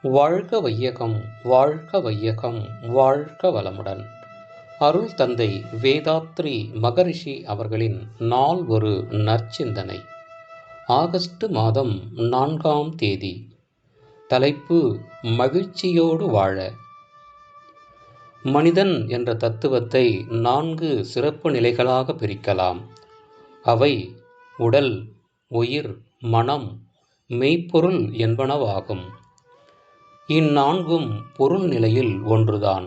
வாழ்க வையகம் வாழ்க வையகம் வாழ்க வளமுடன். அருள் தந்தை வேதாத்ரி மகரிஷி அவர்களின் நாள் ஒரு நற்சிந்தனை. ஆகஸ்ட் மாதம் 4ஆம் தேதி. தலைப்பு: மகிழ்ச்சியோடு வாழ. மனிதன் என்ற தத்துவத்தை 4 சிறப்பு நிலைகளாக பிரிக்கலாம். அவை உடல், உயிர், மனம், மெய்ப்பொருள் என்பனவாகும். இந்நான்கும் பொருள் நிலையில் ஒன்றுதான்.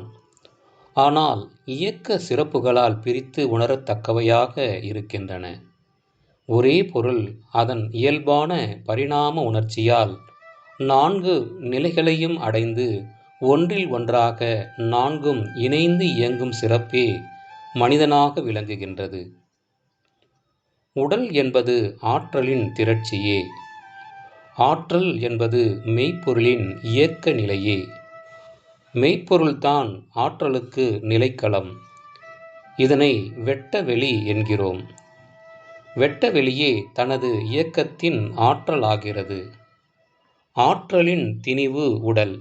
ஆனால் இயக்க சிறப்புகளால் பிரித்து உணரத்தக்கவையாக இருக்கின்றன. ஒரே பொருள் அதன் இயல்பான பரிணாம உணர்ச்சியால் 4 நிலைகளையும் அடைந்து ஒன்றில் ஒன்றாக 4ம் இணைந்து இயங்கும் சிறப்பே மனிதனாக விளங்குகின்றது. உடல் என்பது ஆற்றலின் திரட்சியே. ஆற்றல் என்பது மெய்ப்பொருளின் இயக்க நிலையே. மெய்ப்பொருள்தான் ஆற்றலுக்கு நிலைக்களம். இதனை வெட்ட வெளி என்கிறோம். வெட்ட வெளியே தனது இயக்கத்தின் ஆற்றலாகிறது. ஆற்றலின் திணிவு உடல்.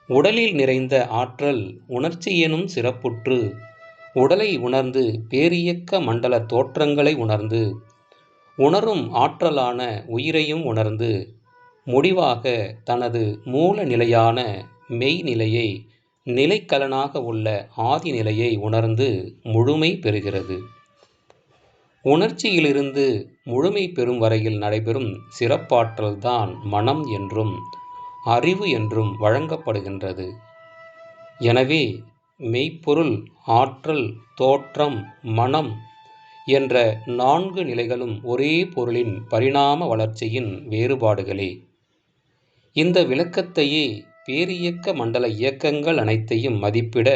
உடலில் நிறைந்த ஆற்றல் உணர்ச்சி எனும் சிறப்புற்று உடலை உணர்ந்து பேரியக்க மண்டல தோற்றங்களை உணர்ந்து உணரும் ஆற்றலான உயிரையும் உணர்ந்து முடிவாக தனது மூல நிலையான மெய்நிலையை நிலைக்கலனாக உள்ள ஆதி நிலையை உணர்ந்து முழுமை பெறுகிறது. உணர்ச்சியிலிருந்து முழுமை பெறும் வரையில் நடைபெறும் சிறப்பாற்றல்தான் மனம் என்றும் அறிவு என்றும் வழங்கப்படுகின்றது. எனவே மெய்ப்பொருள், ஆற்றல், தோற்றம், மனம் என்ற 4 நிலைகளும் ஒரே பொருளின் பரிணாம வளர்ச்சியின் வேறுபாடுகளே. இந்த விளக்கத்தையே பேரியக்க மண்டல இயக்கங்கள் அனைத்தையும் மதிப்பிட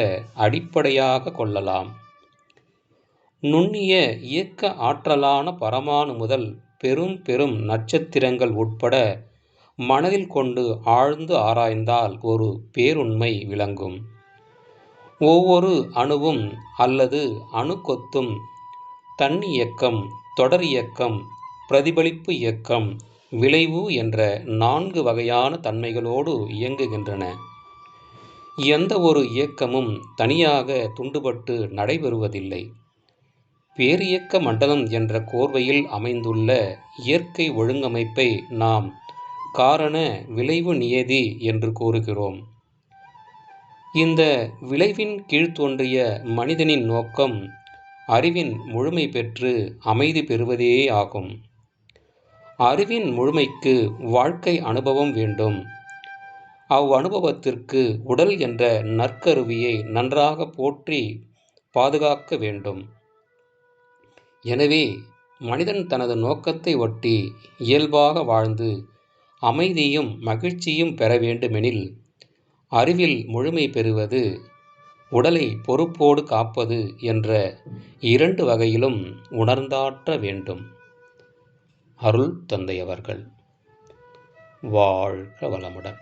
அடிப்படையாக கொள்ளலாம். நுண்ணிய இயக்க ஆற்றலான பரமாணு முதல் பெரும் நட்சத்திரங்கள் உட்பட மனதில் கொண்டு ஆழ்ந்து ஆராய்ந்தால் ஒரு பேருண்மை விளங்கும். ஒவ்வொரு அணுவும் அல்லது அணுக்கொத்தும் தன்னியக்கம், தொடர் இயக்கம், பிரதிபலிப்பு இயக்கம், விளைவு என்ற 4 வகையான தன்மைகளோடு இயங்குகின்றன. எந்த ஒரு இயக்கமும் தனியாக துண்டுபட்டு நடைபெறுவதில்லை. பேரியக்க மண்டலம் என்ற கோர்வையில் அமைந்துள்ள இயற்கை ஒழுங்கமைப்பை நாம் காரண விளைவு நியதி என்று கூறுகிறோம். இந்த விளைவின் கீழ் தோன்றிய மனிதனின் நோக்கம் அறிவின் முழுமை பெற்று அமைதி பெறுவதே ஆகும். அறிவின் முழுமைக்கு வாழ்க்கை அனுபவம் வேண்டும். அவ்வனுபவத்திற்கு உடல் என்ற நற்கருவியை நன்றாக போற்றி பாதுகாக்க வேண்டும். எனவே மனிதன் தனது நோக்கத்தை ஒட்டி இயல்பாக வாழ்ந்து அமைதியும் மகிழ்ச்சியும் பெற வேண்டுமெனில் அறிவில் முழுமை பெறுவது, உடலை பொறுப்போடு காப்பது என்ற 2 வகையிலும் உணர்ந்தாற்ற வேண்டும். அருள் தந்தை அவர்கள். வாழ்க வளமுடன்.